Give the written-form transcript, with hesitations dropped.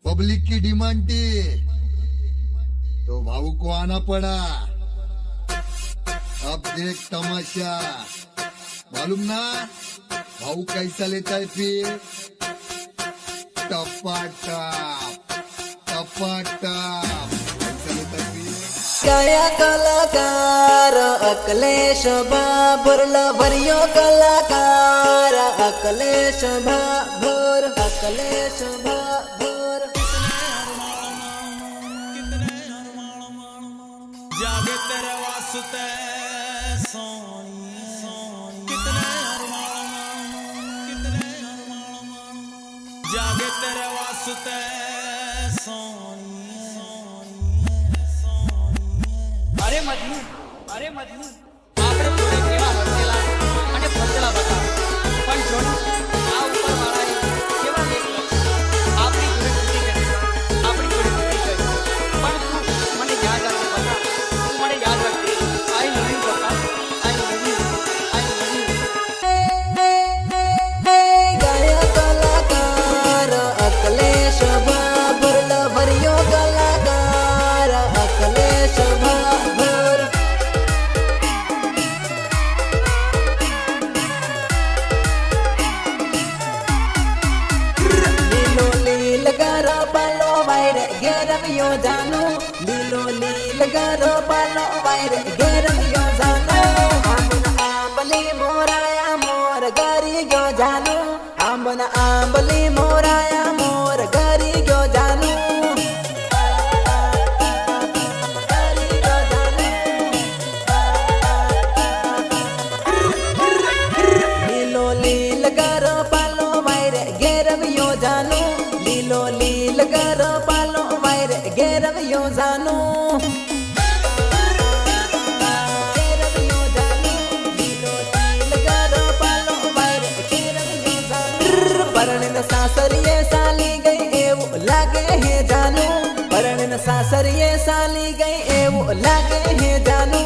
Public की demand थी तो भाऊ को आना पड़ा। अब देख तमाशा, मालूम ना भाऊ कैसा लेता है फिर? टपाटप टपाटप कैसा लेता है फिर? कया कलाकार अकलेश बाबुरला भरियो कलाकार अकलेश बाबुर अकलेश बाबुर जागे तेरे वास्ते सोनिए कितने जागे तेरे वास्ते सोनिए અરે મજનુ આપણે જોડે કેવા હસેલા અને ફસેલા હતા પણ જોડે આ ઉપરવાળાએ કેવા લેખ લખ્યા આપણી જોડે તૂટી ગઈ આપણી જોડે તૂટી ગઈ પણ તું મને યાદ રાખજે બકા તું મને યાદ રાખજે આઈ લવ યુ બકા આઈ લવ યુ કયા કલાકાર અકલેશ બાબુરલા ભરિયો કલાકાર અકલેશ બાબુર લીલો લીલ ગારો પાલો વાયરે ઘેરવ્યો જાનો લીલો લીલ ગારો પાલો વાયરે ઘેરવ્યો જાનો આંબન આંબલી મોરાયા મોર ગરી ગયો જાનો આંબન આંબલી મોરાયા મોર ગરી ગયો જાનો ગરી ગયો જાનો લીલો લીલ ગારો પાલો વાયરે ઘેરવ્યો જાનો લીલો લીલ ગારો પાલો વાયરે ઘેરવ્યો જાનો ઘેરવ્યો જાનો લીલો લીલ ગારો પાલો વાયરે ઘેરવ્યો જાનો પરણને સાસરીએ સાલી ગઈ એવું લાગે હે જાનો પરણને સાસરીએ સાલી ગઈ એવું લાગે હે જાનો